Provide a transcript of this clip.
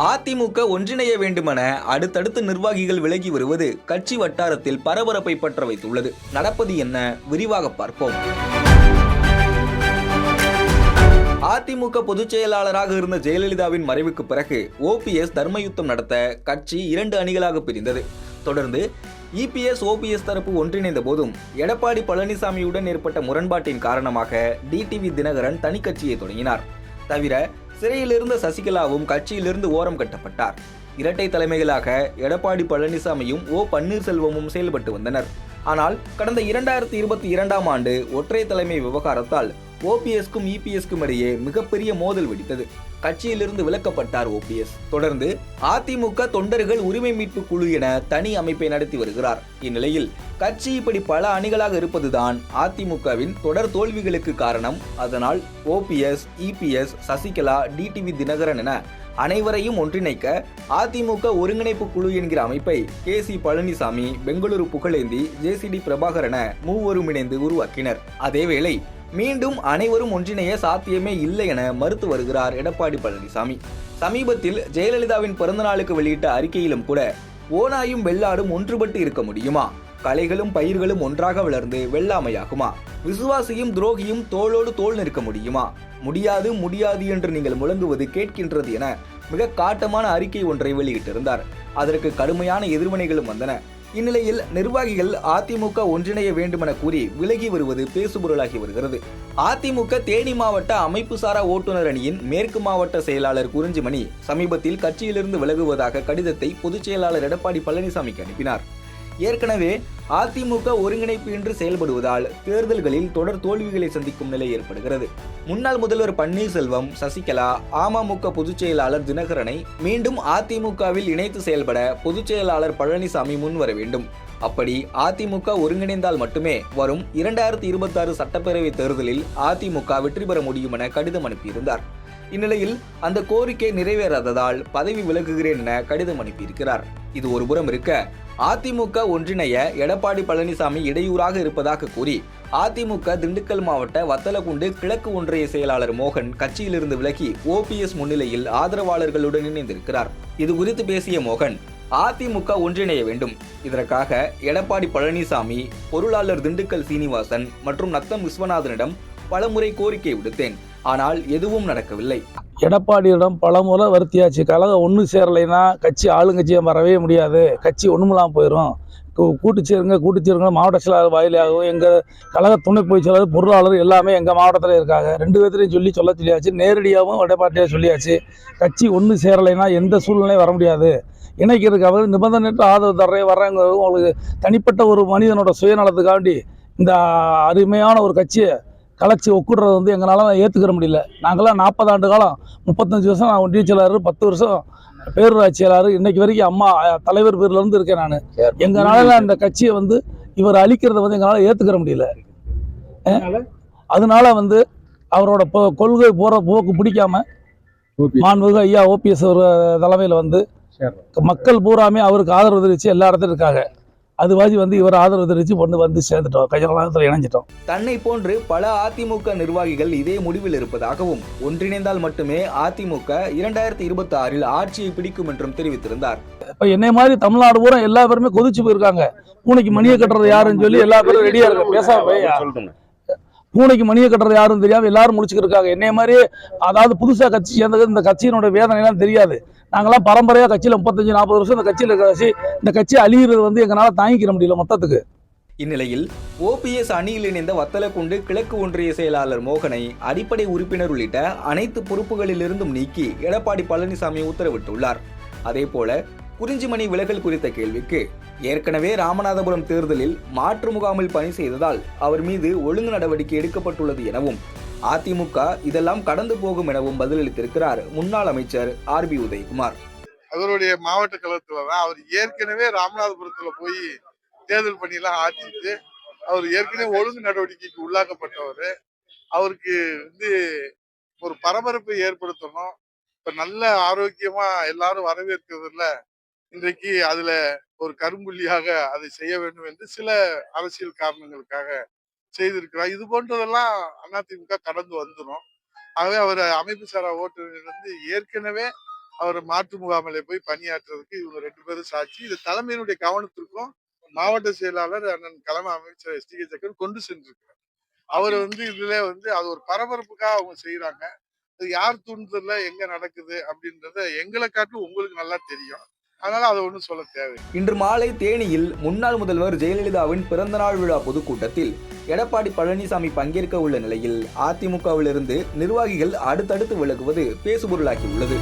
அதிமுக ஒன்றிணைய வேண்டுமென அடுத்தடுத்து நிர்வாகிகள் விலகி வருவது கட்சி வட்டாரத்தில் பரபரப்பை பற்ற வைத்துள்ளது. நடப்பது என்ன, விரிவாக பார்ப்போம். அதிமுக பொதுச் செயலாளராக இருந்த ஜெயலலிதாவின் மறைவுக்கு பிறகு OPS தர்மயுத்தம் நடத்த கட்சி 2 அணிகளாக பிரிந்தது. தொடர்ந்து EPS OPS தரப்பு ஒன்றிணைந்த போதும் எடப்பாடி பழனிசாமியுடன் ஏற்பட்ட முரண்பாட்டின் காரணமாக DTV தினகரன் தனி கட்சியை தொடங்கினார். தவிர சிறையிலிருந்த சசிகலாவும் கட்சியிலிருந்து ஓரம் கட்டப்பட்டார். இரட்டை தலைமைகளாக எடப்பாடி பழனிசாமியும் பன்னீர்செல்வமும் செயல்பட்டு வந்தனர். ஆனால் கடந்த 2022ஆம் ஆண்டு ஒற்றை தலைமை விவகாரத்தால் OPSக்கும் EPSக்கும் இடையே மிகப்பெரிய மோதல் வெடித்தது. கட்சியிலிருந்து விலக்கப்பட்டார் OPS. தொடர்ந்து அதிமுக தொண்டர்கள் உரிமை மீட்பு குழு என தனி அமைப்பை நடத்தி வருகிறார். இந்நிலையில் கட்சி இப்படி பல அணிகளாக இருப்பதுதான் அதிமுகவின் தொடர் தோல்விகளுக்கு காரணம். அதனால் OPS, EPS, Sasikala, DTV Dinakaran என அனைவரையும் ஒன்றிணைக்க அதிமுக ஒருங்கிணைப்பு குழு என்கிற அமைப்பை KC பழனிசாமி, பெங்களூரு புகழேந்தி, JCD பிரபாகர் என மூவரும் இணைந்து உருவாக்கினர். அதேவேளை மீண்டும் அனைவரும் ஒன்றிணைய சாத்தியமே இல்லை என மறுத்து வருகிறார் எடப்பாடி பழனிசாமி. சமீபத்தில் ஜெயலலிதாவின் பிறந்தநாளுக்கு வெளியிட்ட அறிக்கையிலும் கூட ஓநாயும் வெள்ளாடும் ஒன்றுபட்டு இருக்க முடியுமா, கலைகளும் பயிர்களும் ஒன்றாக வளர்ந்து வெள்ளாமையாகுமா, விசுவாசியும் துரோகியும் தோளோடு தோள் நிற்க முடியுமா, முடியாது முடியாது என்று நீங்கள் முழங்குவது கேட்கின்றது என மிக காட்டமான அறிக்கை ஒன்றை வெளியிட்டிருந்தார். அதற்கு கடுமையான எதிர்வினைகளும் வந்தன. இந்நிலையில் நிர்வாகிகள் அதிமுக ஒன்றிணைய வேண்டுமென கூறி விலகி வருவது பேசுபொருளாகி வருகிறது. அதிமுக தேனி மாவட்ட அமைப்பு சாரா ஓட்டுநர் அணியின் மேற்கு மாவட்ட செயலாளர் குறிஞ்சிமணி சமீபத்தில் கட்சியிலிருந்து விலகுவதாக கடிதத்தை பொதுச் செயலாளர் எடப்பாடி பழனிசாமிக்கு அனுப்பினார். ஏற்கனவே அதிமுக ஒருங்கிணைப்பு இன்றி செயல்படுவதால் தேர்தல்களில் தொடர் தோல்விகளை சந்திக்கும் நிலை ஏற்படுகிறது. முன்னாள் முதல்வர் பன்னீர்செல்வம், சசிகலா, அமமுக பொதுச் செயலாளர் தினகரனை மீண்டும் அதிமுகவில் இணைத்து செயல்பட பொதுச் செயலாளர் பழனிசாமி முன்வர வேண்டும். அப்படி அதிமுக ஒருங்கிணைந்தால் மட்டுமே வரும் 2026 சட்டப்பேரவை தேர்தலில் அதிமுக வெற்றி பெற முடியும் என கடிதம் அனுப்பியிருந்தார். இந்நிலையில் அந்த கோரிக்கை நிறைவேறாததால் பதவி விலகுகிறேன் என கடிதம் அனுப்பியிருக்கிறார். இது ஒருபுறம் இருக்க, அதிமுக ஒன்றிணைய எடப்பாடி பழனிசாமி இடையூறாக இருப்பதாக கூறி அதிமுக திண்டுக்கல் மாவட்ட வத்தலக்குண்டு கிழக்கு ஒன்றிய செயலாளர் மோகன் கட்சியிலிருந்து விலகி OPS முன்னிலையில் ஆதரவாளர்களுடன் இணைந்திருக்கிறார். இது குறித்து பேசிய மோகன், அதிமுக ஒன்றிணைய வேண்டும். இதற்காக எடப்பாடி பழனிசாமி, பொருளாளர் திண்டுக்கல் சீனிவாசன் மற்றும் நத்தம் விஸ்வநாதனிடம் பலமுறை கோரிக்கை விடுத்தேன். ஆனால் எதுவும் நடக்கவில்லை. எடப்பாடியிடம் பலமுறை வருத்தியாச்சு. கழகம் ஒன்று சேரலைன்னா கட்சி ஆளுங்கட்சியை வரவே முடியாது, கட்சி ஒன்றுமெல்லாம் போயிடும், கூட்டுச்சேருங்க மாவட்ட செயலாளர் வாயிலாகவும் எங்கள் கழக துணை பொதுச் செயலாளர், பொருளாளர் எல்லாமே எங்கள் மாவட்டத்தில் இருக்காங்க. 2 பேர்த்தையும் சொல்லியாச்சு. நேரடியாகவும் எடப்பாடியாக சொல்லியாச்சு. கட்சி ஒன்று சேரலைன்னா எந்த சூழ்நிலையும் வர முடியாது. இணைக்கிறதுக்காக நிபந்தனையற்ற ஆதரவு வர்றவங்க உங்களுக்கு தனிப்பட்ட ஒரு மனிதனோட சுயநலத்துக்காண்டி இந்த அருமையான ஒரு கட்சியை கலைச்சி ஒக்குடுறது எங்களால் ஏற்றுக்கிற முடியல. நாங்களாம் 40 ஆண்டு காலம், 35 வருஷம் நான் ஒன்றிய செயலாளர், 10 வருஷம் பேரூராட்சி செயலாளர், இன்னைக்கு வரைக்கும் அம்மா தலைவர் பேர்லேருந்து இருக்கேன் நான். எங்களால் அந்த கட்சியை இவர் அழிக்கிறத எங்களால் ஏற்றுக்கிற முடியல. அதனால அவரோட கொள்கை போகிற போக்கு பிடிக்காம மாண்புமிகு ஐயா OPS தலைமையில் மக்கள் பூராமே அவருக்கு ஆதரவு தெரிவித்து எல்லா இடத்துல இருக்காங்க. அதுவாதி இவர் ஆதரவு தெரிவித்து சேர்ந்துட்டோம், கஜகலாகத்தில் இணைஞ்சிட்டோம். தன்னை போன்று பல அதிமுக நிர்வாகிகள் இதே முடிவில் இருப்பதாகவும் ஒன்றிணைந்தால் மட்டுமே அதிமுக 2026 ஆட்சியை பிடிக்கும் என்றும் தெரிவித்திருந்தார். இப்ப என்னை மாதிரி தமிழ்நாடு பூரா எல்லா பேருமே கொதிச்சு போயிருக்காங்க. பூனைக்கு மணியை கட்டுறது யாருன்னு சொல்லி எல்லா பேரும் ரெடியா இருக்காங்க. பேசாம பூனைக்கு மணியை கட்டுறது யாரும் தெரியாம எல்லாரும் முடிச்சுக்கிட்டு இருக்காங்க. என்னைய மாதிரி அதாவது புதுசா கட்சி சேர்ந்தது இந்த கட்சியினுடைய வேதனை எல்லாம் தெரியாது. நாங்களாம் பரம்பரையா கட்சியில 35-40 வருஷம் இந்த கட்சியில இருக்க இந்த கட்சி அழிகிறது எங்களால் தாங்கிக்கிற முடியல மொத்தத்துக்கு. இந்நிலையில் OPS அணியில் இணைந்த வத்தலக்குண்டு கிழக்கு ஒன்றிய செயலாளர் மோகனை அடிப்படை உறுப்பினர் உள்ளிட்ட அனைத்து பொறுப்புகளிலிருந்தும் நீக்கி எடப்பாடி பழனிசாமி உத்தரவிட்டுள்ளார். அதேபோல குறிஞ்சிமணி விலகல் குறித்த கேள்விக்கு ஏற்கனவே ராமநாதபுரம் தேர்தலில் மாற்று முகாமில் பணி செய்ததால் அவர் மீது ஒழுங்கு நடவடிக்கை எடுக்கப்பட்டுள்ளது எனவும் அதிமுக இதெல்லாம் கடந்து போகும் எனவும் பதிலளித்திருக்கிறார் முன்னாள் அமைச்சர் RB உதயகுமார். அவருடைய மாவட்ட கழகத்துலதான் அவர் ஏற்கனவே ராமநாதபுரத்துல போய் தேர்தல் பணியெல்லாம் ஆற்றிட்டு அவர் ஏற்கனவே ஒழுங்கு நடவடிக்கைக்கு உள்ளாக்கப்பட்டவர். அவருக்கு ஒரு பரபரப்பை ஏற்படுத்தணும், இப்ப நல்ல ஆரோக்கியமா எல்லாரும் வரவேற்கிறதுல இன்றைக்கு அதுல ஒரு கரும்புள்ளியாக அதை செய்ய வேண்டும் என்று சில அரசியல் காரணங்களுக்காக செய்திருக்கிறார். இது போன்றதெல்லாம் அதிமுக கடந்து வந்துடும். ஆகவே அவர் அமைப்பு சாரா ஓட்டுநர் ஏற்கனவே அவர் மாற்று முகாமிலே போய் பணியாற்றுறதுக்கு இவங்க 2 பேரும் சாட்சி. இது தலைமையினுடைய கவனத்திற்கும் மாவட்ட செயலாளர் அண்ணன் தலைமை அமைச்சர் எஸ்.டி.கே. ஜக்கன் கொண்டு சென்றிருக்கிறார். அவர் இதுல அது ஒரு பரபரப்புக்காக அவங்க செய்யறாங்க. அது யார் தூண்டுதல்ல எங்க நடக்குது அப்படின்றத எங்களை காட்டும் உங்களுக்கு நல்லா தெரியும். அதனால அதை ஒன்றும் சொல்ல தேவை. இன்று மாலை தேனியில் முன்னாள் முதல்வர் ஜெயலலிதாவின் பிறந்தநாள் விழா பொதுக்கூட்டத்தில் எடப்பாடி பழனிசாமி பங்கேற்க உள்ள நிலையில் அதிமுகவிலிருந்து நிர்வாகிகள் அடுத்தடுத்து விலகுவது பேசுபொருளாகியுள்ளது.